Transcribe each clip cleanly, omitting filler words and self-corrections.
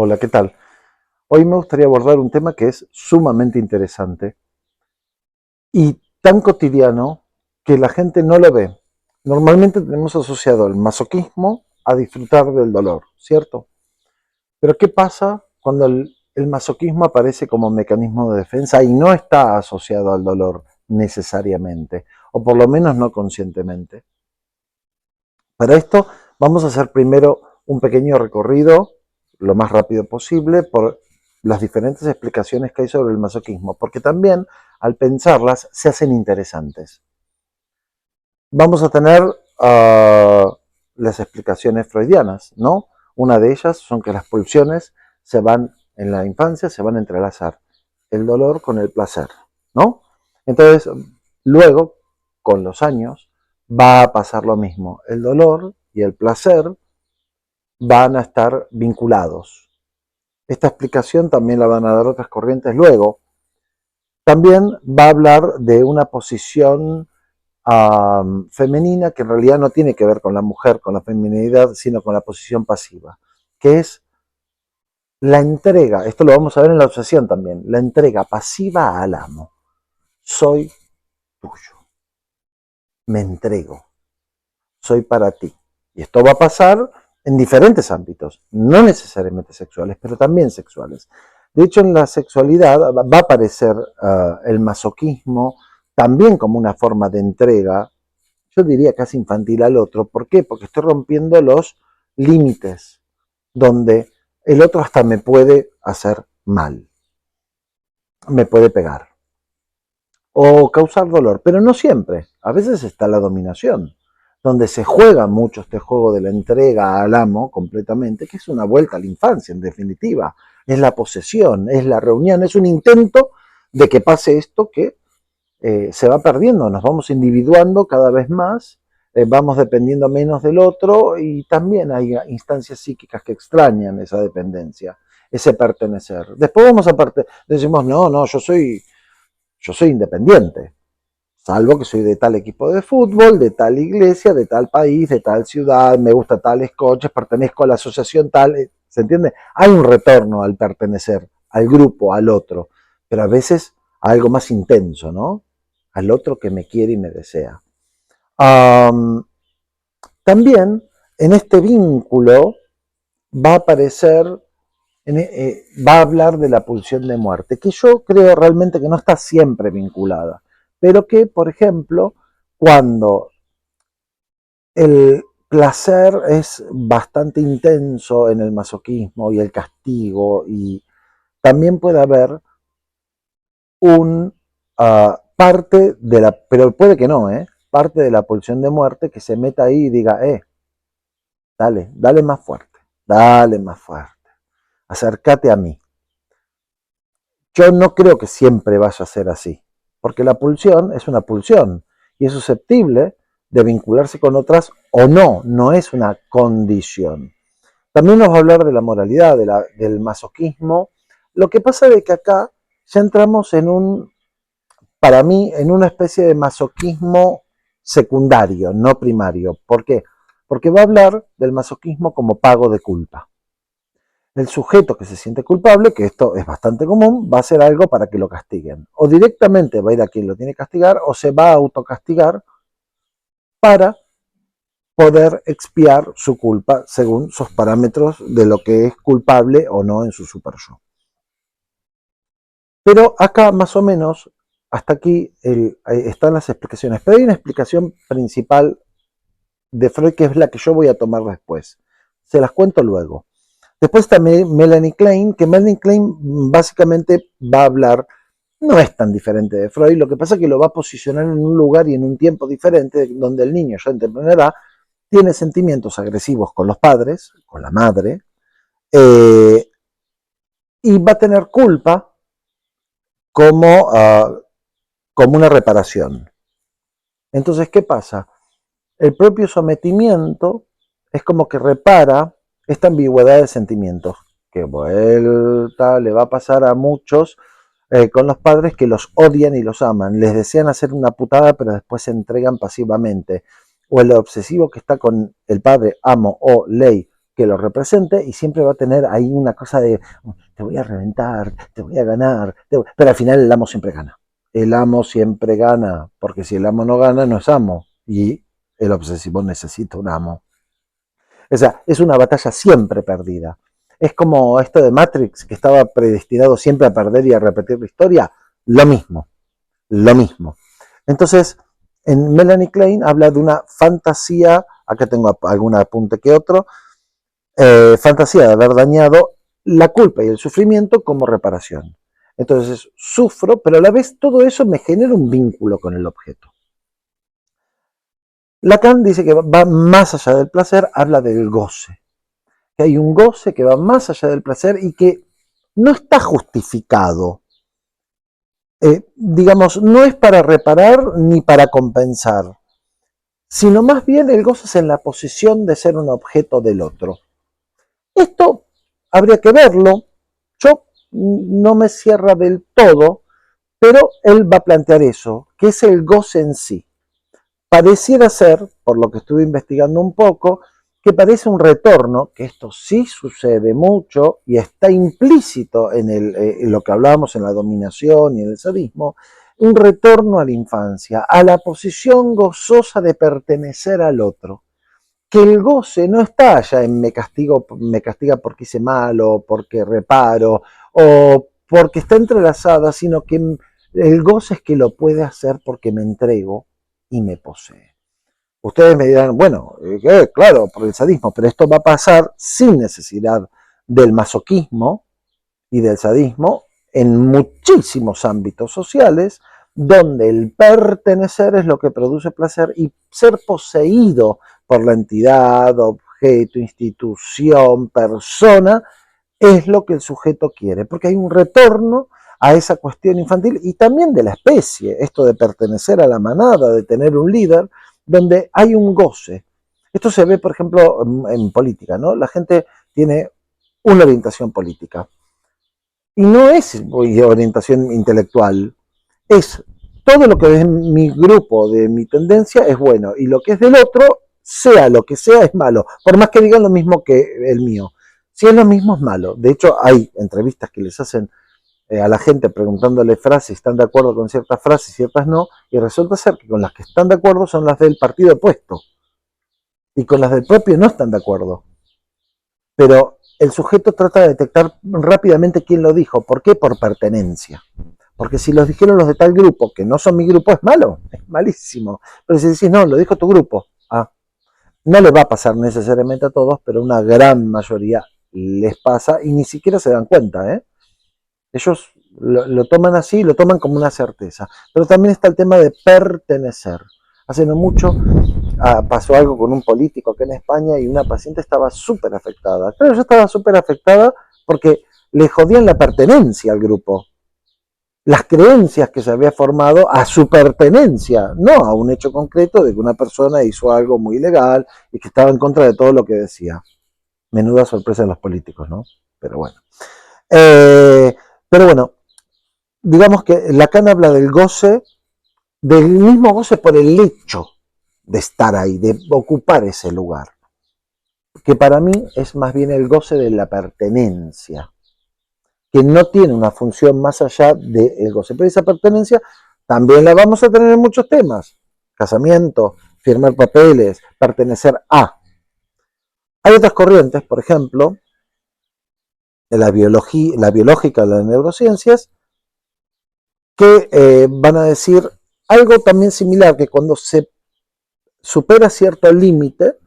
Hola, ¿qué tal? Hoy me gustaría abordar un tema que es sumamente interesante y tan cotidiano que la gente no lo ve. Normalmente tenemos asociado el masoquismo a disfrutar del dolor, ¿cierto? Pero ¿qué pasa cuando el masoquismo aparece como mecanismo de defensa y no está asociado al dolor necesariamente, o por lo menos no conscientemente? Para esto vamos a hacer primero un pequeño recorrido, lo más rápido posible, por las diferentes explicaciones que hay sobre el masoquismo, porque también al pensarlas se hacen interesantes. Vamos a tener las explicaciones freudianas, ¿no? Una de ellas son que las pulsiones se van en la infancia, se van a entrelazar el dolor con el placer, ¿no? Entonces, luego, con los años, va a pasar lo mismo. El dolor y el placer van a estar vinculados. Esta explicación también la van a dar otras corrientes luego. También va a hablar de una posición femenina que en realidad no tiene que ver con la mujer, con la feminidad, sino con la posición pasiva, que es la entrega, esto lo vamos a ver en la obsesión también, la entrega pasiva al amo. Soy tuyo, me entrego, soy para ti. Y esto va a pasar en diferentes ámbitos, no necesariamente sexuales, pero también sexuales. De hecho, en la sexualidad va a aparecer el masoquismo también como una forma de entrega, yo diría casi infantil al otro. ¿Por qué? Porque estoy rompiendo los límites, donde el otro hasta me puede hacer mal, me puede pegar o causar dolor, pero no siempre. A veces está la dominación, donde se juega mucho este juego de la entrega al amo completamente, que es una vuelta a la infancia en definitiva. Es la posesión, es la reunión, es un intento de que pase esto que se va perdiendo, nos vamos individuando cada vez más, vamos dependiendo menos del otro y también hay instancias psíquicas que extrañan esa dependencia, ese pertenecer. Después decimos, no, yo soy independiente, salvo que soy de tal equipo de fútbol, de tal iglesia, de tal país, de tal ciudad, me gusta tales coches, pertenezco a la asociación tal, ¿se entiende? Hay un retorno al pertenecer, al grupo, al otro, pero a veces a algo más intenso, ¿no? Al otro que me quiere y me desea. También en este vínculo va a aparecer, va a hablar de la pulsión de muerte, que yo creo realmente que no está siempre vinculada, pero que, por ejemplo, cuando el placer es bastante intenso en el masoquismo y el castigo, y también puede haber un parte de la, pero puede que no, parte de la pulsión de muerte que se meta ahí y diga, dale más fuerte, acércate a mí. Yo no creo que siempre vaya a ser así, porque la pulsión es una pulsión y es susceptible de vincularse con otras o no, no es una condición. También nos va a hablar de la moralidad, del masoquismo. Lo que pasa es que acá ya entramos en para mí, en una especie de masoquismo secundario, no primario. ¿Por qué? Porque va a hablar del masoquismo como pago de culpa. El sujeto que se siente culpable, que esto es bastante común, va a hacer algo para que lo castiguen. O directamente va a ir a quien lo tiene que castigar, o se va a autocastigar para poder expiar su culpa según sus parámetros de lo que es culpable o no en su super yo. Pero acá más o menos, hasta aquí están las explicaciones. Pero hay una explicación principal de Freud que es la que yo voy a tomar después. Se las cuento luego. Después está Melanie Klein, que Melanie Klein básicamente va a hablar, no es tan diferente de Freud, lo que pasa es que lo va a posicionar en un lugar y en un tiempo diferente, donde el niño ya en temprana edad tiene sentimientos agresivos con los padres, con la madre, y va a tener culpa como, como una reparación. Entonces, ¿qué pasa? El propio sometimiento es como que repara esta ambigüedad de sentimientos, que vuelta le va a pasar a muchos con los padres que los odian y los aman, les desean hacer una putada pero después se entregan pasivamente, o el obsesivo que está con el padre amo o ley que lo represente y siempre va a tener ahí una cosa de te voy a reventar, te voy a ganar, pero al final el amo siempre gana. El amo siempre gana, porque si el amo no gana, no es amo. Y el obsesivo necesita un amo. O sea, es una batalla siempre perdida. Es como esto de Matrix, que estaba predestinado siempre a perder y a repetir la historia. Lo mismo, lo mismo. Entonces, en Melanie Klein habla de una fantasía, acá tengo algún apunte que otro, fantasía de haber dañado la culpa y el sufrimiento como reparación. Entonces, sufro, pero a la vez todo eso me genera un vínculo con el objeto. Lacan dice que va más allá del placer, habla del goce. Que hay un goce que va más allá del placer y que no está justificado. Digamos, no es para reparar ni para compensar, sino más bien el goce es en la posición de ser un objeto del otro. Esto habría que verlo. Yo no me cierra del todo, pero él va a plantear eso, que es el goce en sí. Pareciera ser, por lo que estuve investigando un poco, que parece un retorno, que esto sí sucede mucho y está implícito en lo que hablábamos en la dominación y en el sadismo, un retorno a la infancia, a la posición gozosa de pertenecer al otro. Que el goce no está allá en me castiga porque hice malo, porque reparo, o porque está entrelazada, sino que el goce es que lo puede hacer porque me entrego y me posee. Ustedes me dirán, bueno, claro, por el sadismo, pero esto va a pasar sin necesidad del masoquismo y del sadismo en muchísimos ámbitos sociales, donde el pertenecer es lo que produce placer y ser poseído por la entidad, objeto, institución, persona, es lo que el sujeto quiere, porque hay un retorno a esa cuestión infantil y también de la especie, esto de pertenecer a la manada, de tener un líder, donde hay un goce. Esto se ve, por ejemplo, en política, ¿no? La gente tiene una orientación política y no es orientación intelectual, es todo lo que es mi grupo, de mi tendencia, es bueno, y lo que es del otro, sea lo que sea, es malo, por más que digan lo mismo que el mío. Si es lo mismo, es malo. De hecho, hay entrevistas que les hacen a la gente preguntándole frases, si están de acuerdo con ciertas frases y ciertas no, y resulta ser que con las que están de acuerdo son las del partido opuesto, y con las del propio no están de acuerdo. Pero el sujeto trata de detectar rápidamente quién lo dijo. ¿Por qué? Por pertenencia. Porque si los dijeron los de tal grupo, que no son mi grupo, es malo, es malísimo. Pero si decís, no, lo dijo tu grupo, no le va a pasar necesariamente a todos, pero una gran mayoría les pasa y ni siquiera se dan cuenta, ¿eh? Ellos lo toman así, lo toman como una certeza. Pero también está el tema de pertenecer. Hace no mucho pasó algo con un político acá en España y una paciente estaba súper afectada. Pero ella estaba súper afectada porque le jodían la pertenencia al grupo. Las creencias que se había formado a su pertenencia, no a un hecho concreto de que una persona hizo algo muy ilegal y que estaba en contra de todo lo que decía. Menuda sorpresa de los políticos, ¿no? Pero bueno. Pero bueno, digamos que Lacan habla del goce, del mismo goce por el hecho de estar ahí, de ocupar ese lugar, que para mí es más bien el goce de la pertenencia, que no tiene una función más allá del goce. Pero esa pertenencia también la vamos a tener en muchos temas: casamiento, firmar papeles, pertenecer a. Hay otras corrientes, por ejemplo, de la biológica de las neurociencias, que van a decir algo también similar, que cuando se supera cierto límite,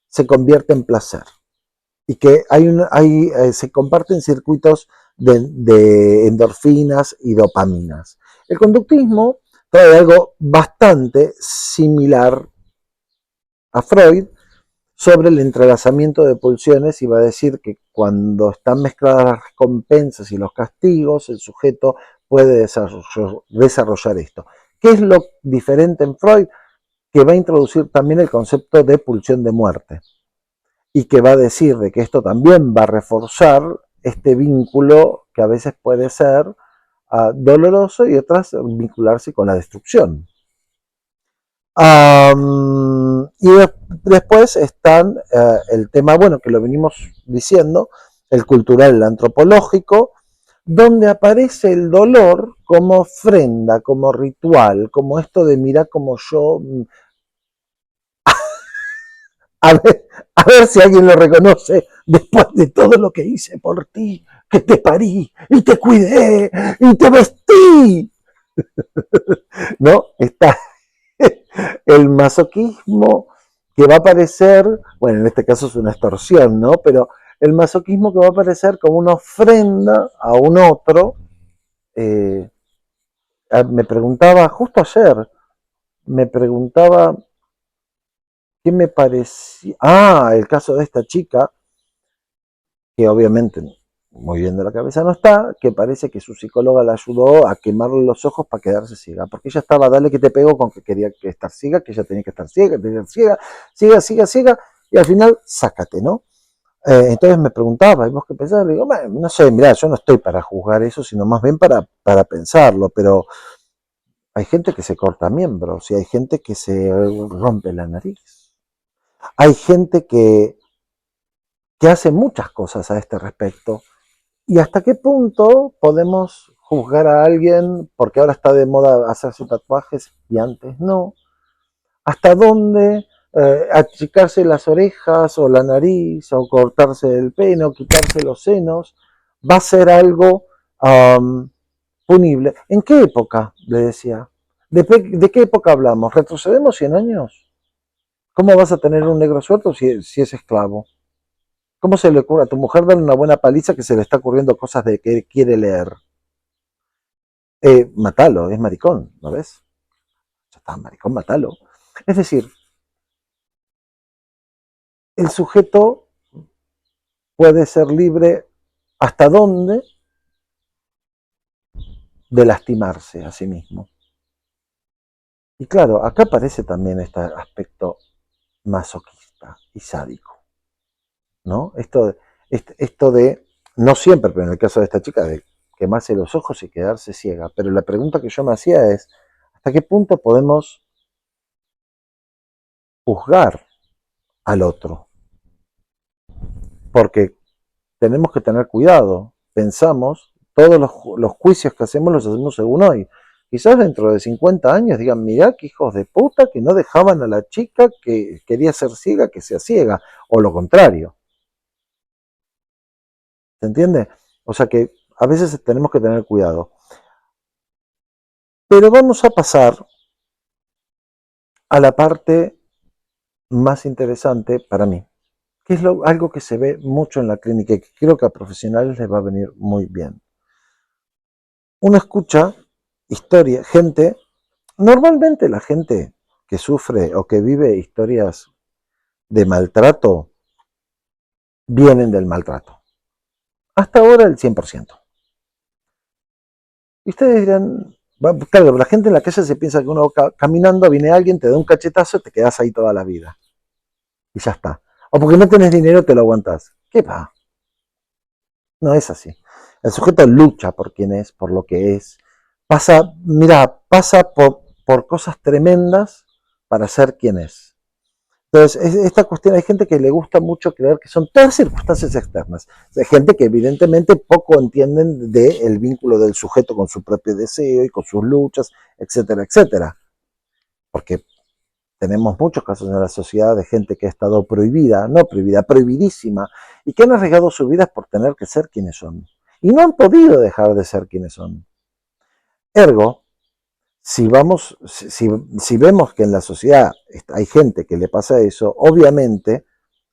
se convierte en placer. Y que se comparten circuitos de endorfinas y dopaminas. El conductismo trae algo bastante similar a Freud sobre el entrelazamiento de pulsiones, y va a decir que cuando están mezcladas las recompensas y los castigos, el sujeto puede desarrollar esto. ¿Qué es lo diferente en Freud? Que va a introducir también el concepto de pulsión de muerte y que va a decir de que esto también va a reforzar este vínculo que a veces puede ser doloroso y otras vincularse con la destrucción. Y después están el tema, bueno, que lo venimos diciendo, el cultural, el antropológico, donde aparece el dolor como ofrenda, como ritual, como esto de mira como yo, a a ver si alguien lo reconoce después de todo lo que hice por ti, que te parí y te cuidé y te vestí, ¿no? Está el masoquismo que va a aparecer, bueno, en este caso es una extorsión, ¿no? Pero el masoquismo que va a aparecer como una ofrenda a un otro. eh, Me preguntaba, justo ayer, me preguntaba qué me parecía. Ah, el caso de esta chica, que obviamente muy bien de la cabeza no está, que parece que su psicóloga la ayudó a quemarle los ojos para quedarse ciega, porque ella estaba, dale que te pegó con que quería que estar ciega, que ella tenía que estar ciega, que tenía que estar ciega, ciega, ciega, ciega, y al final, sácate, ¿no? Entonces me preguntaba, ¿y vos qué pensás? Le digo, bueno, no sé, mirá, yo no estoy para juzgar eso, sino más bien para pensarlo, pero hay gente que se corta miembros y hay gente que se rompe la nariz. Hay gente que hace muchas cosas a este respecto. ¿Y hasta qué punto podemos juzgar a alguien porque ahora está de moda hacerse tatuajes y antes no? ¿Hasta dónde achicarse las orejas o la nariz o cortarse el pene o quitarse los senos va a ser algo punible? ¿En qué época? Le decía. ¿De qué época hablamos? ¿Retrocedemos 100 años? ¿Cómo vas a tener un negro suelto si es esclavo? ¿Cómo se le ocurre a tu mujer darle una buena paliza que se le está ocurriendo cosas de que quiere leer? Matalo, es maricón, ¿no ves? Ya está, maricón, matalo. Es decir, el sujeto puede ser libre hasta dónde de lastimarse a sí mismo. Y claro, acá aparece también este aspecto masoquista y sádico, ¿no? Esto de, no siempre, pero en el caso de esta chica, de quemarse los ojos y quedarse ciega. Pero la pregunta que yo me hacía es, ¿hasta qué punto podemos juzgar al otro? Porque tenemos que tener cuidado. Pensamos, todos los juicios que hacemos los hacemos según hoy. Quizás dentro de 50 años digan, mirá qué hijos de puta que no dejaban a la chica que quería ser ciega que sea ciega, o lo contrario. ¿Se entiende? O sea que a veces tenemos que tener cuidado. Pero vamos a pasar a la parte más interesante para mí, que es algo que se ve mucho en la clínica y que creo que a profesionales les va a venir muy bien. Uno escucha historia, gente, normalmente la gente que sufre o que vive historias de maltrato vienen del maltrato. Hasta ahora el 100%. Y ustedes dirán, claro, la gente en la calle se piensa que uno caminando viene alguien, te da un cachetazo y te quedas ahí toda la vida. Y ya está. O porque no tenés dinero te lo aguantás. ¿Qué va? No es así. El sujeto lucha por quien es, por lo que es. Pasa, mira, pasa por cosas tremendas para ser quien es. Entonces, esta cuestión, hay gente que le gusta mucho creer que son todas circunstancias externas. Hay gente que evidentemente poco entienden del vínculo del sujeto con su propio deseo y con sus luchas, etcétera, etcétera. Porque tenemos muchos casos en la sociedad de gente que ha estado prohibida, no prohibida, prohibidísima, y que han arriesgado sus vidas por tener que ser quienes son. Y no han podido dejar de ser quienes son. Ergo, si vemos que en la sociedad hay gente que le pasa eso, obviamente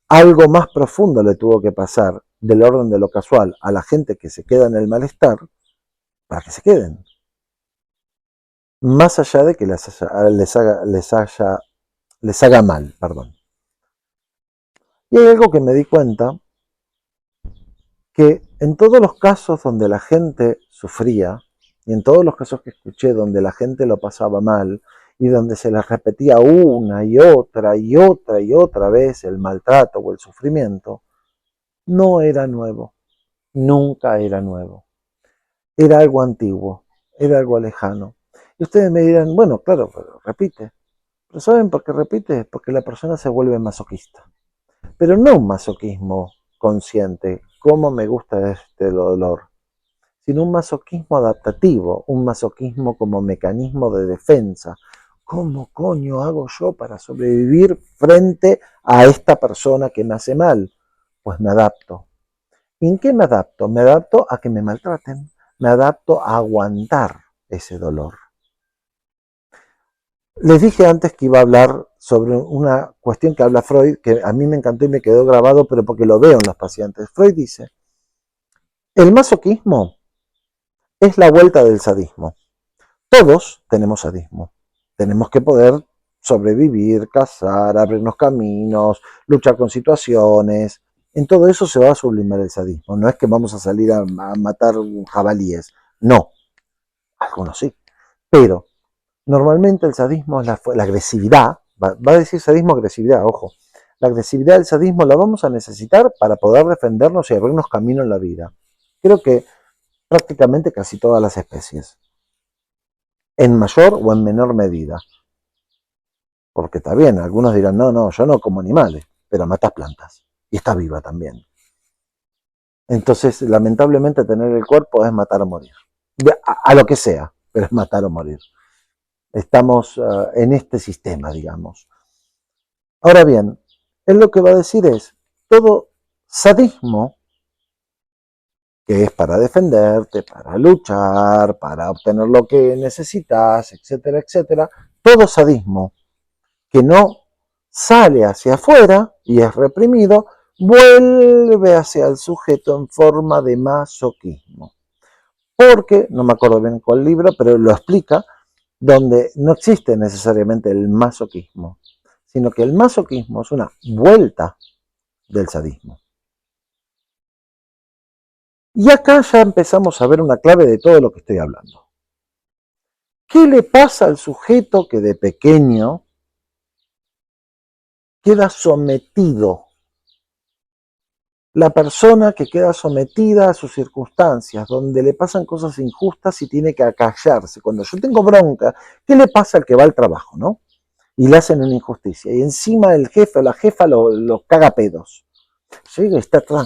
algo más profundo le tuvo que pasar del orden de lo casual a la gente que se queda en el malestar para que se queden. Más allá de que les haga mal, perdón. Y hay algo que me di cuenta, que en todos los casos donde la gente sufría, y en todos los casos que escuché donde la gente lo pasaba mal, y donde se les repetía una y otra y otra y otra vez el maltrato o el sufrimiento, no era nuevo, nunca era nuevo. Era algo antiguo, era algo lejano. Y ustedes me dirán, bueno, claro, pero repite. ¿Pero saben por qué repite? Porque la persona se vuelve masoquista. Pero no un masoquismo consciente, cómo me gusta este dolor, sino un masoquismo adaptativo, un masoquismo como mecanismo de defensa. ¿Cómo coño hago yo para sobrevivir frente a esta persona que me hace mal? Pues me adapto. ¿Y en qué me adapto? Me adapto a que me maltraten, me adapto a aguantar ese dolor. Les dije antes que iba a hablar sobre una cuestión que habla Freud, que a mí me encantó y me quedó grabado, pero porque lo veo en los pacientes. Freud dice, el masoquismo es la vuelta del sadismo. Todos tenemos sadismo. Tenemos que poder sobrevivir, cazar, abrirnos caminos, luchar con situaciones. En todo eso se va a sublimar el sadismo. No es que vamos a salir a matar jabalíes. No, algunos sí. Pero normalmente el sadismo es la agresividad. Va a decir sadismo, agresividad, ojo. La agresividad del sadismo la vamos a necesitar para poder defendernos y abrirnos camino en la vida. Creo que prácticamente casi todas las especies, en mayor o en menor medida. Porque está bien, algunos dirán, no, yo no como animales, pero matas plantas. Y está viva también. Entonces, lamentablemente, tener el cuerpo es matar o morir. A lo que sea, pero es matar o morir. Estamos en este sistema, digamos. Ahora bien, él lo que va a decir es, todo sadismo, que es para defenderte, para luchar, para obtener lo que necesitas, etcétera, etcétera, todo sadismo que no sale hacia afuera y es reprimido, vuelve hacia el sujeto en forma de masoquismo. Porque, no me acuerdo bien cuál libro, pero lo explica, donde no existe necesariamente el masoquismo, sino que el masoquismo es una vuelta del sadismo. Y acá ya empezamos a ver una clave de todo lo que estoy hablando. ¿Qué le pasa al sujeto que de pequeño queda sometido? La persona que queda sometida a sus circunstancias, donde le pasan cosas injustas y tiene que acallarse. Cuando yo tengo bronca, ¿qué le pasa al que va al trabajo, no? Y le hacen una injusticia. Y encima el jefe o la jefa lo caga pedos. Llega y está toda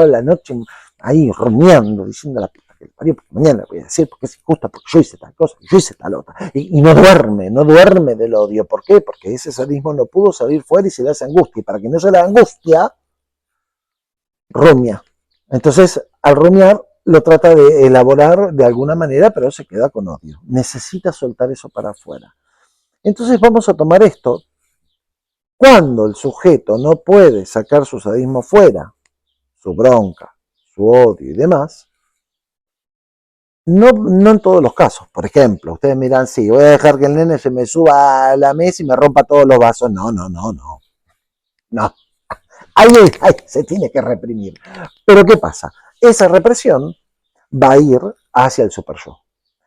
la noche ahí rumiando, diciendo la puta que el parió, porque mañana voy a decir porque es injusta, porque yo hice tal cosa, yo hice tal otra. Y no duerme del odio. ¿Por qué? Porque ese sadismo no pudo salir fuera y se le hace angustia. Y para que no se le angustia, rumia. Entonces, al rumiar, lo trata de elaborar de alguna manera, pero se queda con odio. Necesita soltar eso para afuera. Entonces vamos a tomar esto. Cuando el sujeto no puede sacar su sadismo fuera, su bronca, su odio y demás, no en todos los casos. Por ejemplo, ustedes miran, sí, voy a dejar que el nene se me suba a la mesa y me rompa todos los vasos. No. No. Ahí se tiene que reprimir. Pero ¿qué pasa? Esa represión va a ir hacia el super yo.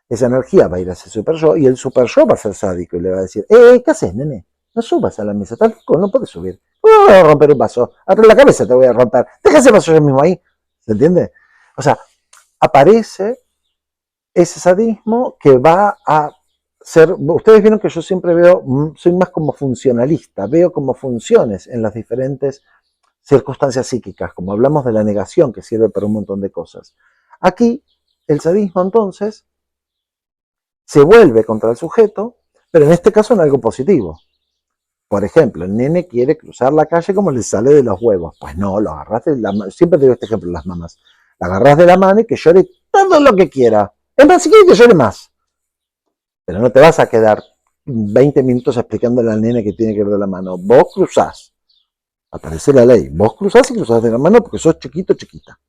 Esa energía va a ir hacia el super yo y el super yo va a ser sádico y le va a decir, ¿qué haces, nene? No subas a la mesa, tal loco, no puedes subir. Voy a romper un vaso, abre la cabeza te voy a romper. Deja ese vaso yo mismo ahí. ¿Se entiende? O sea, aparece ese sadismo que va a ser, ustedes vieron que yo siempre veo, soy más como funcionalista, veo como funciones en las diferentes circunstancias psíquicas, como hablamos de la negación que sirve para un montón de cosas. Aquí, el sadismo entonces se vuelve contra el sujeto, pero en este caso en algo positivo. Por ejemplo, el nene quiere cruzar la calle como le sale de los huevos. Pues no, lo agarras de la mano. Siempre te digo este ejemplo las mamás. La agarras de la mano y que llore todo lo que quiera. Es más, si quiere que llore más. Pero no te vas a quedar 20 minutos explicándole al nene que tiene que ir de la mano. Vos cruzás. Aparece la ley. Vos cruzás y cruzás de la mano porque sos chiquito, chiquita.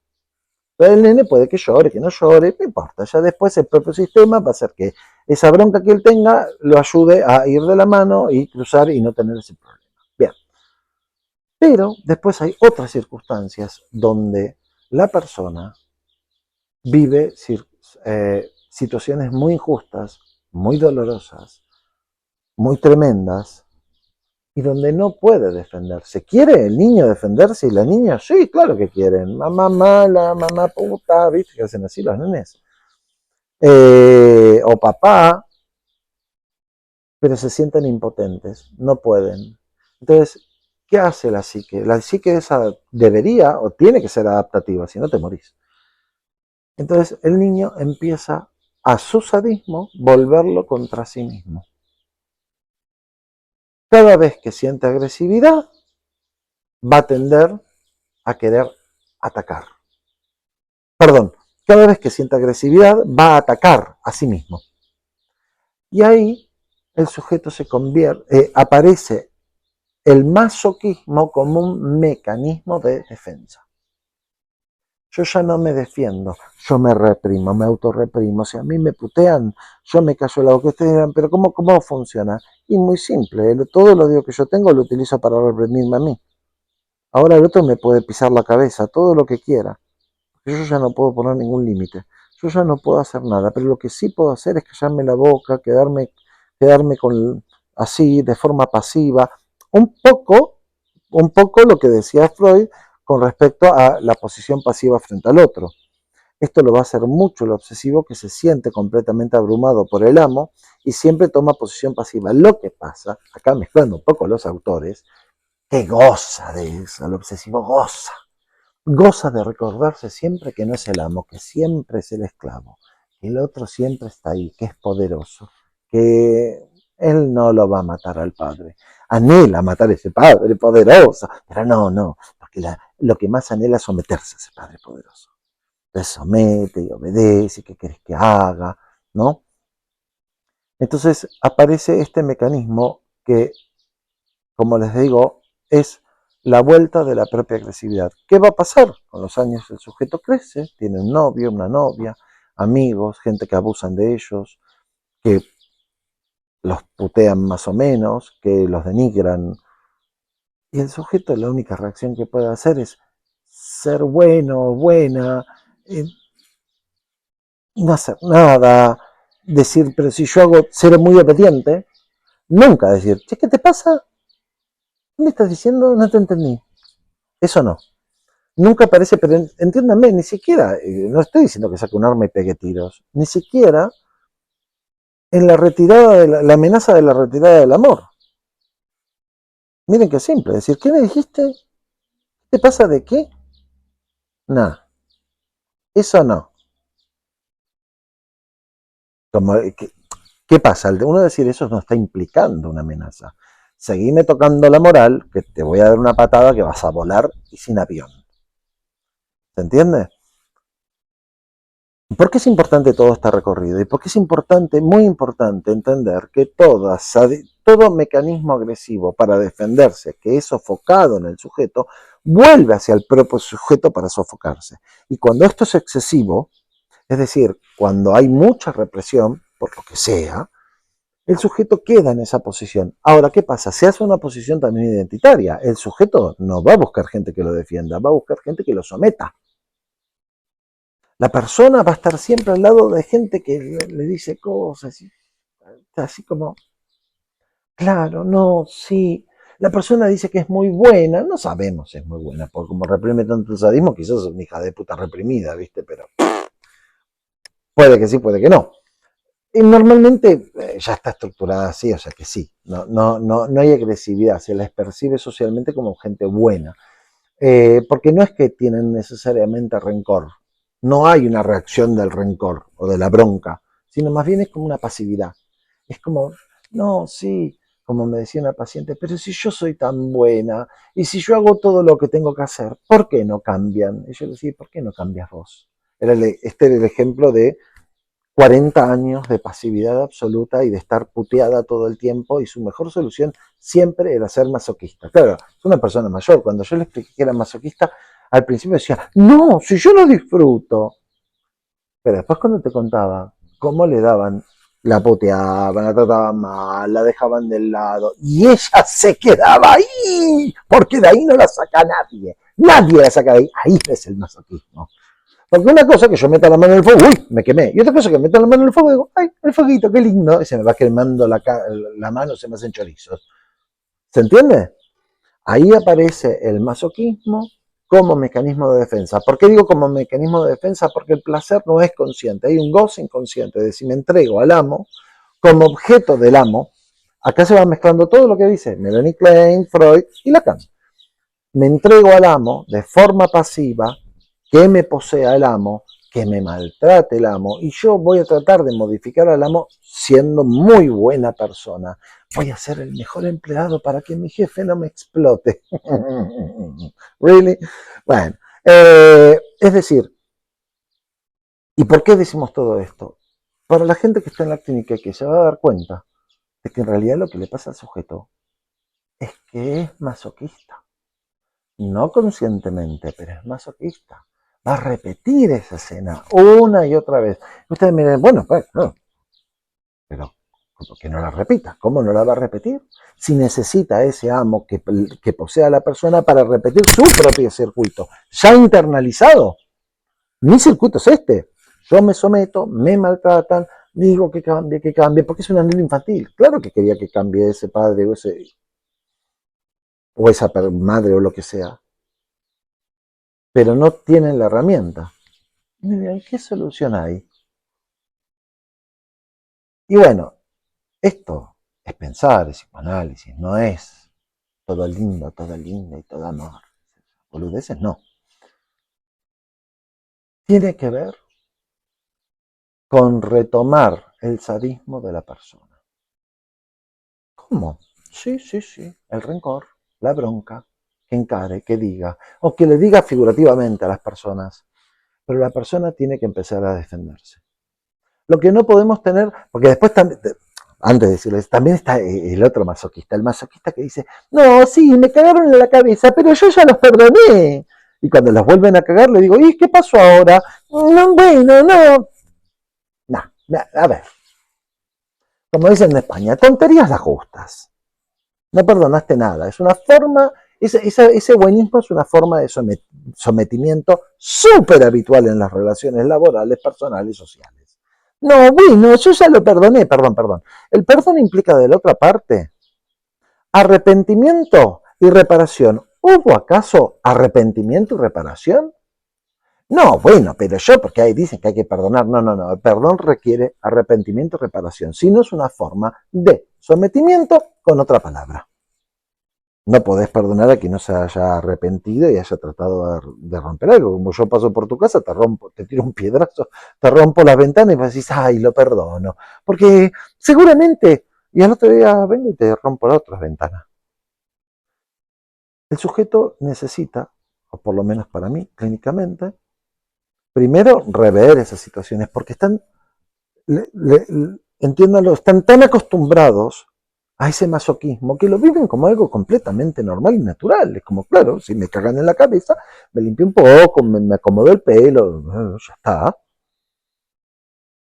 Entonces el nene puede que llore, que no llore, no importa. Ya después el propio sistema va a hacer que esa bronca que él tenga lo ayude a ir de la mano y cruzar y no tener ese problema. Bien. Pero después hay otras circunstancias donde la persona vive situaciones muy injustas, muy dolorosas, muy tremendas, y donde no puede defenderse. ¿Quiere el niño defenderse y la niña? Sí, claro que quieren. Mamá mala, mamá puta, ¿viste que hacen así los nenes? O papá. pero se sienten impotentes, no pueden. Entonces, ¿qué hace la psique? La psique esa debería o tiene que ser adaptativa, si no te morís. Entonces el niño empieza a su sadismo volverlo contra sí mismo. Cada vez que siente agresividad, va a tender a querer atacar. Perdón, cada vez que siente agresividad, va a atacar a sí mismo. Y ahí el sujeto se convierte, aparece el masoquismo como un mecanismo de defensa. Yo ya no me defiendo, yo me reprimo, me autorreprimo. Si a mí me putean, yo me callo la boca. Ustedes dirán, pero ¿cómo funciona? Y muy simple, todo el odio que yo tengo lo utilizo para reprimirme a mí. Ahora el otro me puede pisar la cabeza, todo lo que quiera. Yo ya no puedo poner ningún límite. Yo ya no puedo hacer nada, pero lo que sí puedo hacer es callarme la boca, quedarme con, así, de forma pasiva. Un poco lo que decía Freud con respecto a la posición pasiva frente al otro. Esto lo va a hacer mucho el obsesivo que se siente completamente abrumado por el amo y siempre toma posición pasiva. Lo que pasa, acá mezclando un poco los autores, que goza de eso, el obsesivo goza de recordarse siempre que no es el amo, que siempre es el esclavo, que el otro siempre está ahí, que es poderoso, que él no lo va a matar al padre. Anhela matar a ese padre poderoso, pero no, porque lo que más anhela es someterse a ese padre poderoso. Le somete y obedece, ¿qué querés que haga? ¿No? Entonces aparece este mecanismo que, como les digo, es la vuelta de la propia agresividad. ¿Qué va a pasar? Con los años el sujeto crece, tiene un novio, una novia, amigos, gente que abusan de ellos, que los putean más o menos, que los denigran. Y el sujeto la única reacción que puede hacer es ser bueno, buena, no hacer nada, decir, pero si yo hago ser muy obediente, nunca decir, che, ¿qué te pasa? ¿Qué me estás diciendo? No te entendí. Eso no. Nunca aparece, pero entiéndanme, ni siquiera, no estoy diciendo que saque un arma y pegue tiros, ni siquiera en la retirada de la amenaza de la retirada del amor. Miren qué simple, decir, ¿qué me dijiste? ¿Qué te pasa de qué? Nada, eso no. Como, ¿qué pasa? Al uno decir eso no está implicando una amenaza. Seguime tocando la moral, que te voy a dar una patada que vas a volar y sin avión. ¿Se entiende? ¿Por qué es importante todo este recorrido? Y por qué es importante, muy importante, entender que todo mecanismo agresivo para defenderse, que es sofocado en el sujeto, vuelve hacia el propio sujeto para sofocarse. Y cuando esto es excesivo, es decir, cuando hay mucha represión, por lo que sea, el sujeto queda en esa posición. Ahora, ¿qué pasa? Se hace una posición también identitaria. El sujeto no va a buscar gente que lo defienda, va a buscar gente que lo someta. La persona va a estar siempre al lado de gente que le dice cosas, así como, claro, no, sí. La persona dice que es muy buena, no sabemos si es muy buena, porque como reprime tanto el sadismo, quizás es una hija de puta reprimida, ¿viste? Pero puede que sí, puede que no. Y normalmente ya está estructurada así, o sea que sí, no hay agresividad, se les percibe socialmente como gente buena. Porque no es que tienen necesariamente rencor, no hay una reacción del rencor o de la bronca, sino más bien es como una pasividad. Es como, no, sí, como me decía una paciente, pero si yo soy tan buena y si yo hago todo lo que tengo que hacer, ¿por qué no cambian? Y yo le decía, ¿por qué no cambias vos? Este era el ejemplo de 40 años de pasividad absoluta y de estar puteada todo el tiempo y su mejor solución siempre era ser masoquista. Claro, es una persona mayor. Cuando yo le expliqué que era masoquista, al principio decía, no, si yo lo disfruto. Pero después cuando te contaba cómo le daban, la puteaban, la trataban mal, la dejaban del lado y ella se quedaba ahí, porque de ahí no la saca nadie. Nadie la saca de ahí. Ahí es el masoquismo. Porque una cosa que yo meta la mano en el fuego, uy, me quemé. Y otra cosa que meto la mano en el fuego y digo, ay, el fueguito, qué lindo. Y se me va quemando la mano, se me hacen chorizos. ¿Se entiende? Ahí aparece el masoquismo como mecanismo de defensa. ¿Por qué digo como mecanismo de defensa? Porque el placer no es consciente. Hay un goce inconsciente de si me entrego al amo como objeto del amo, acá se va mezclando todo lo que dice Melanie Klein, Freud y Lacan. Me entrego al amo de forma pasiva, que me posea el amo, que me maltrate el amo, y yo voy a tratar de modificar al amo siendo muy buena persona. Voy a ser el mejor empleado para que mi jefe no me explote. ¿Really? Bueno, es decir, ¿y por qué decimos todo esto? Para la gente que está en la clínica y que se va a dar cuenta de que en realidad lo que le pasa al sujeto es que es masoquista. No conscientemente, pero es masoquista. Va a repetir esa escena una y otra vez. Ustedes miren, bueno, pues, no, pero que no la repita. ¿Cómo no la va a repetir? Si necesita ese amo que posea a la persona para repetir su propio circuito, ya internalizado. Mi circuito es este. Yo me someto, me maltratan, digo que cambie, porque es un anhelo infantil. Claro que quería que cambie ese padre o esa madre o lo que sea, pero no tienen la herramienta. Miren, ¿qué solución hay? Y bueno, esto es pensar, es psicoanálisis, no es todo lindo, todo lindo y todo amor. Boludeces no. Tiene que ver con retomar el sadismo de la persona. ¿Cómo? Sí, sí, sí. El rencor, la bronca, que encare, que diga, o que le diga figurativamente a las personas. Pero la persona tiene que empezar a defenderse. Lo que no podemos tener, porque después también, antes de decirles, también está el otro masoquista, el masoquista que dice, no, sí, me cagaron en la cabeza, pero yo ya los perdoné. Y cuando los vuelven a cagar, le digo, ¿y qué pasó ahora? No, bueno, no. No, a ver, como dicen en España, tonterías las justas. No perdonaste nada, es una forma, ese buenismo es una forma de sometimiento súper habitual en las relaciones laborales, personales y sociales. No, bueno, yo ya lo perdoné, perdón. El perdón implica de la otra parte arrepentimiento y reparación. ¿Hubo acaso arrepentimiento y reparación? No, bueno, pero yo, porque ahí dicen que hay que perdonar. No, el perdón requiere arrepentimiento y reparación. Si no es una forma de sometimiento con otra palabra. No podés perdonar a quien no se haya arrepentido y haya tratado de romper algo. Como yo paso por tu casa, te tiro un piedrazo, te rompo las ventanas y me decís, ay, lo perdono. Porque seguramente, y al otro día vengo y te rompo las otras ventanas. El sujeto necesita, o por lo menos para mí, clínicamente, primero rever esas situaciones, porque entiéndalo, están tan acostumbrados a ese masoquismo que lo viven como algo completamente normal y natural. Es como, claro, si me cagan en la cabeza, me limpio un poco, me acomodo el pelo, ya está.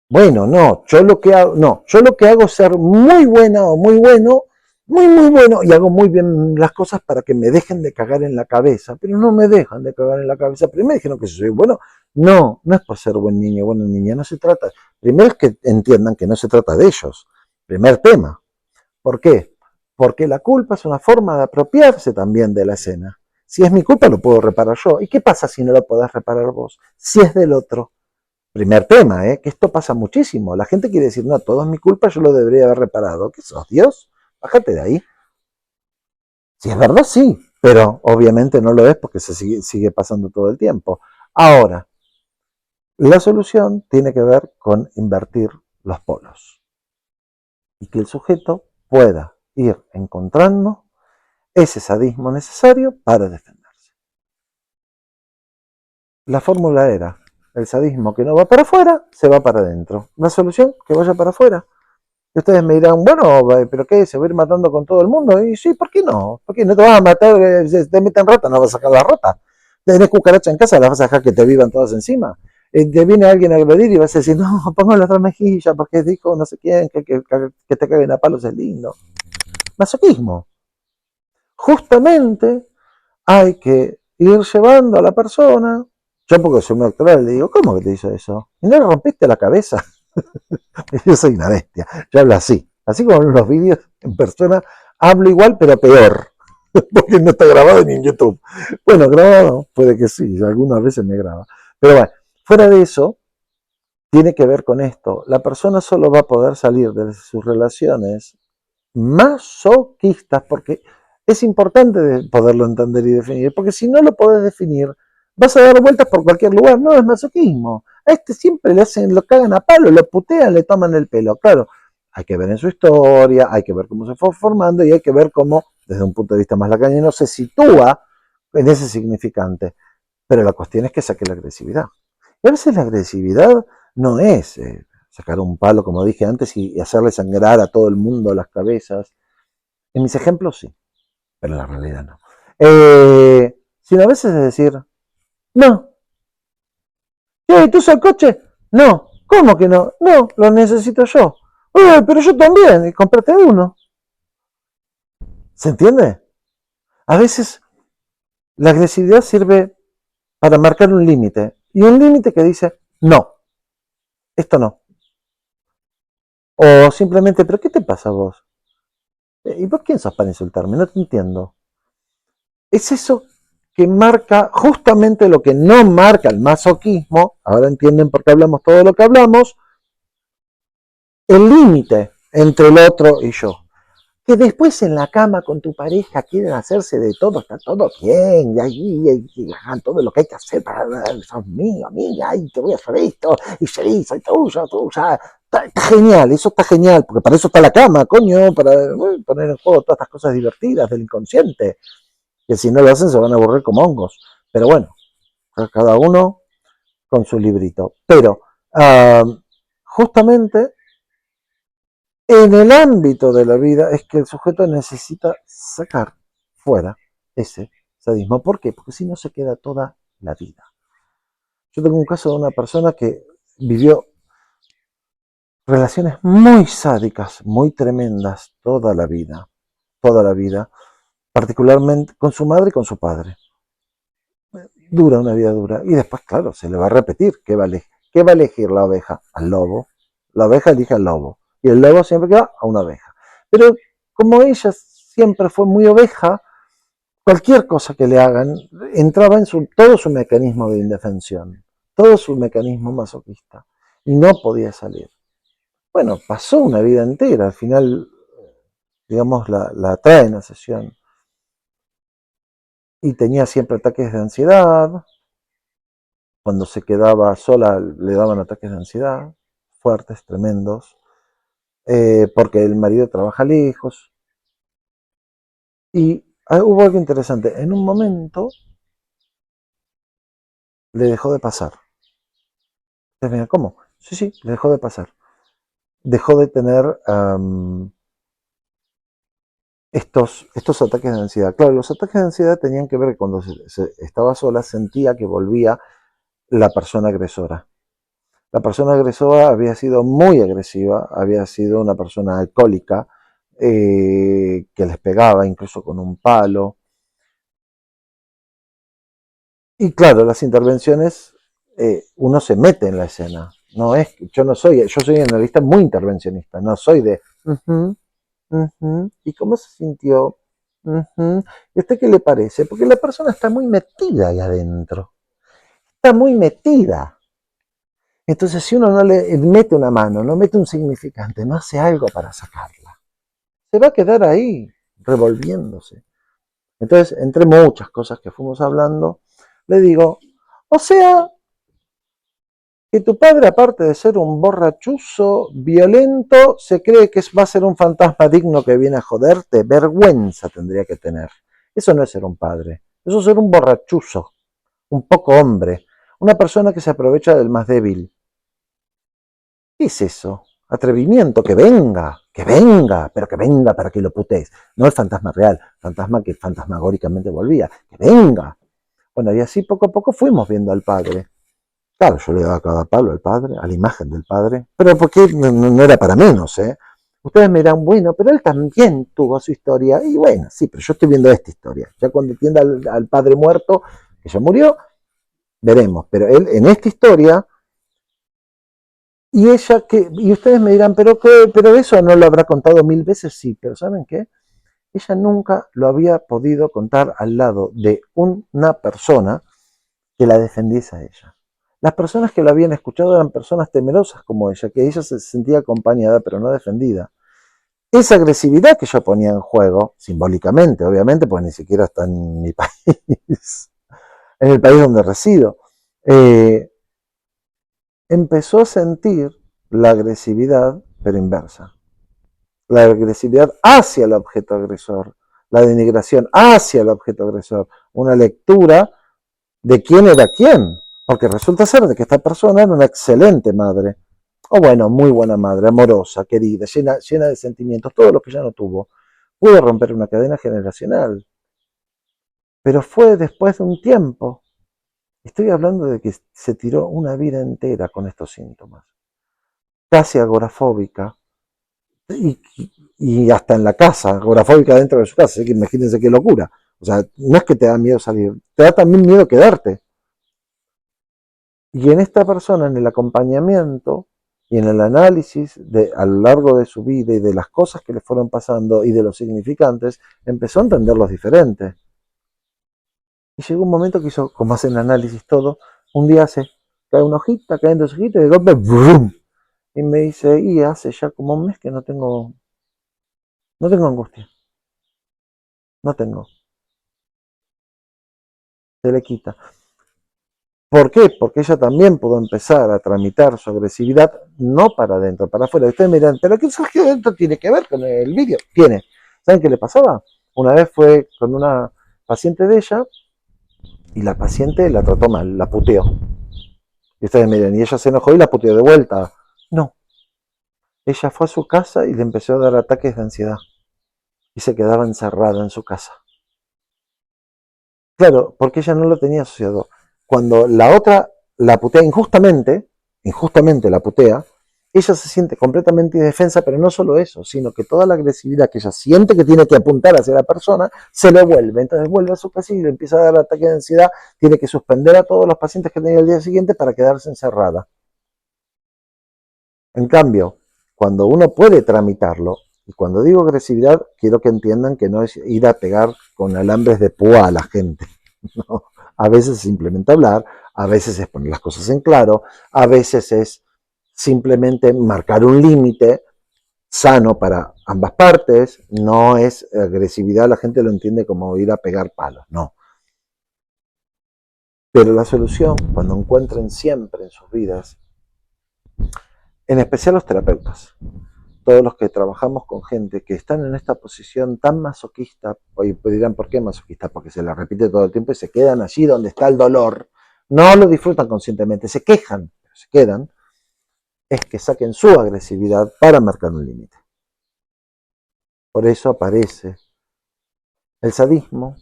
Bueno, yo lo que hago es ser muy buena o muy bueno, muy bueno, y hago muy bien las cosas para que me dejen de cagar en la cabeza, pero no me dejan de cagar en la cabeza. Primero dijeron que soy bueno, no es por ser buen niño, buena niña, no se trata. Primero es que entiendan que no se trata de ellos. Primer tema. ¿Por qué? Porque la culpa es una forma de apropiarse también de la escena. Si es mi culpa, lo puedo reparar yo. ¿Y qué pasa si no lo podés reparar vos? Si es del otro. Primer tema, que esto pasa muchísimo. La gente quiere decir, no, todo es mi culpa, yo lo debería haber reparado. ¿Qué sos, Dios? Bájate de ahí. Si es verdad, sí, pero obviamente no lo es porque se sigue pasando todo el tiempo. Ahora, la solución tiene que ver con invertir los polos y que el sujeto pueda ir encontrando ese sadismo necesario para defenderse. La fórmula era, el sadismo que no va para afuera, se va para adentro. La solución, que vaya para afuera. Y ustedes me dirán, bueno, ¿pero qué? ¿Se va a ir matando con todo el mundo? Y sí, ¿por qué no? ¿Por qué no te vas a matar? Si te meten rata, no vas a sacar la rata. Tenés cucaracha en casa, las vas a dejar que te vivan todas encima. Te viene alguien a agredir y vas a decir, no, pongo la otra mejilla porque dijo no sé quién que te caguen a palos es lindo. Masoquismo. Justamente hay que ir llevando a la persona. Yo porque soy un doctoral le digo, ¿cómo que te hizo eso? ¿Y no le rompiste la cabeza? Yo soy una bestia, yo hablo así como en los vídeos en persona, hablo igual pero peor, porque no está grabado ni en YouTube. Bueno, grabado, puede que sí, algunas veces me graba. Pero bueno, fuera de eso, tiene que ver con esto. La persona solo va a poder salir de sus relaciones masoquistas, porque es importante poderlo entender y definir, porque si no lo podés definir, vas a dar vueltas por cualquier lugar. No es masoquismo. A este siempre le hacen, lo cagan a palo, lo putean, le toman el pelo. Claro, hay que ver en su historia, hay que ver cómo se fue formando y hay que ver cómo, desde un punto de vista más lacaniano, se sitúa en ese significante. Pero la cuestión es que saque la agresividad. Y a veces la agresividad no es sacar un palo, como dije antes, y hacerle sangrar a todo el mundo las cabezas. En mis ejemplos sí, pero en la realidad no. Sino a veces es decir, no. ¿Qué? ¿Tú usas el coche? No. ¿Cómo que no? No, lo necesito yo. Pero yo también, y cómprate uno. ¿Se entiende? A veces la agresividad sirve para marcar un límite. Y un límite que dice, no, esto no. O simplemente, ¿pero qué te pasa a vos? ¿Y vos quién sos para insultarme? No te entiendo. Es eso que marca justamente lo que no marca el masoquismo, ahora entienden por qué hablamos todo lo que hablamos, el límite entre el otro y yo. Que después en la cama con tu pareja quieren hacerse de todo, está todo bien, y ahí hagan todo lo que hay que hacer para, sos mío, amiga, y te voy a hacer esto, y sí, soy tuyo, tuya. Está genial, eso está genial, porque para eso está la cama, coño, para poner en juego todas estas cosas divertidas del inconsciente, que si no lo hacen se van a aburrir como hongos. Pero bueno, cada uno con su librito. Pero justamente en el ámbito de la vida es que el sujeto necesita sacar fuera ese sadismo. ¿Por qué? Porque si no se queda toda la vida. Yo tengo un caso de una persona que vivió relaciones muy sádicas, muy tremendas toda la vida, particularmente con su madre y con su padre. Dura, una vida dura. Y después, claro, se le va a repetir. ¿Qué va a elegir la oveja? Al lobo. La oveja elige al lobo. Y el lobo siempre queda a una oveja. Pero como ella siempre fue muy oveja, cualquier cosa que le hagan entraba en todo su mecanismo de indefensión, todo su mecanismo masoquista. Y no podía salir. Bueno, pasó una vida entera. Al final, digamos, la traen a sesión. Y tenía siempre ataques de ansiedad. Cuando se quedaba sola le daban ataques de ansiedad, fuertes, tremendos, porque el marido trabaja lejos. Y hubo algo interesante. En un momento le dejó de pasar. Entonces, mira, ¿cómo? Sí, sí, le dejó de pasar. Dejó de tener estos ataques de ansiedad. Claro, los ataques de ansiedad tenían que ver que cuando se estaba sola sentía que volvía la persona agresora. La persona agresora había sido muy agresiva, había sido una persona alcohólica, que les pegaba incluso con un palo. Y claro, las intervenciones, uno se mete en la escena. No es, yo soy analista muy intervencionista, no soy de, ¿y cómo se sintió? ¿Y a usted qué le parece? Porque la persona está muy metida ahí adentro, está muy metida. Entonces, si uno no le mete una mano, no mete un significante, no hace algo para sacarla, se va a quedar ahí, revolviéndose. Entonces, entre muchas cosas que fuimos hablando, le digo, o sea, que tu padre, aparte de ser un borrachuzo, violento, se cree que va a ser un fantasma digno que viene a joderte. Vergüenza tendría que tener. Eso no es ser un padre, eso es ser un borrachuzo, un poco hombre, una persona que se aprovecha del más débil. ¿Qué es eso? Atrevimiento, que venga, pero que venga para que lo putees. No el fantasma real, fantasma que fantasmagóricamente volvía, que venga. Bueno, y así poco a poco fuimos viendo al padre. Claro, yo le daba cada palo al padre, a la imagen del padre, pero porque no era para menos, ¿eh? Ustedes me dirán, bueno, pero él también tuvo su historia, y bueno, sí, pero yo estoy viendo esta historia. Ya cuando entienda al padre muerto, que ya murió, veremos, pero él en esta historia, y ustedes me dirán, pero eso no lo habrá contado 1000 veces, sí, pero ¿saben qué? Ella nunca lo había podido contar al lado de una persona que la defendiese a ella. Las personas que la habían escuchado eran personas temerosas como ella, que ella se sentía acompañada pero no defendida. esa agresividad que yo ponía en juego, simbólicamente, obviamente, pues ni siquiera está en mi país, en el país donde resido, eh, empezó a sentir la agresividad, pero inversa. La agresividad hacia el objeto agresor, la denigración hacia el objeto agresor, una lectura de quién era quién, porque resulta ser de que esta persona era una excelente madre, o bueno, muy buena madre, amorosa, querida, llena de sentimientos, todo lo que ya no tuvo. Pudo romper una cadena generacional, pero fue después de un tiempo. Estoy hablando de que se tiró una vida entera con estos síntomas, casi agorafóbica, y, y hasta en la casa, agorafóbica dentro de su casa, así que imagínense qué locura. O sea, no es que te da miedo salir, te da también miedo quedarte. Y en esta persona, en el acompañamiento y en el análisis a lo largo de su vida y de las cosas que le fueron pasando y de los significantes, empezó a entenderlos diferentes. Y llegó un momento que hizo, como hacen análisis todo, un día cae una hojita, cae en dos hojitas y de golpe, ¡brum! Y me dice, y hace ya como un mes que no tengo angustia, no tengo, se le quita. ¿Por qué? Porque ella también pudo empezar a tramitar su agresividad no para adentro, para afuera. Ustedes me dirán, ¿pero qué esto tiene que ver con el vídeo? Tiene. ¿Saben qué le pasaba? Una vez fue con una paciente de ella y la paciente la trató mal, la puteó. Y ustedes me dirán, y ella se enojó y la puteó de vuelta. No. Ella fue a su casa y le empezó a dar ataques de ansiedad. Y se quedaba encerrada en su casa. Claro, porque ella no lo tenía asociado. Cuando la otra la putea injustamente la putea, ella se siente completamente indefensa, pero no solo eso, sino que toda la agresividad que ella siente que tiene que apuntar hacia la persona, se le vuelve. Entonces vuelve a su casa y le empieza a dar ataques de ansiedad, tiene que suspender a todos los pacientes que tenía el día siguiente para quedarse encerrada. En cambio, cuando uno puede tramitarlo, y cuando digo agresividad, quiero que entiendan que no es ir a pegar con alambres de púa a la gente. ¿No? A veces es simplemente hablar, a veces es poner las cosas en claro, a veces es simplemente marcar un límite sano para ambas partes, no es agresividad, la gente lo entiende como ir a pegar palos, no. Pero la solución, cuando encuentren siempre en sus vidas, en especial los terapeutas, todos los que trabajamos con gente que están en esta posición tan masoquista, y dirán, ¿por qué masoquista? Porque se la repite todo el tiempo y se quedan allí donde está el dolor, no lo disfrutan conscientemente, se quejan, pero se quedan, es que saquen su agresividad para marcar un límite. Por eso aparece el sadismo,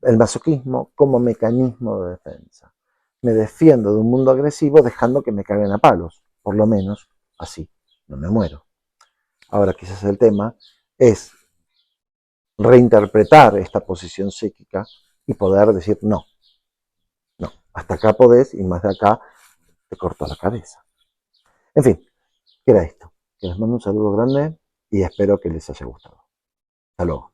el masoquismo como mecanismo de defensa. Me defiendo de un mundo agresivo dejando que me caguen a palos, por lo menos así no me muero. Ahora quizás el tema es reinterpretar esta posición psíquica y poder decir no, no, hasta acá podés y más de acá te corto la cabeza. En fin, ¿qué era esto? Que les mando un saludo grande y espero que les haya gustado. Hasta luego.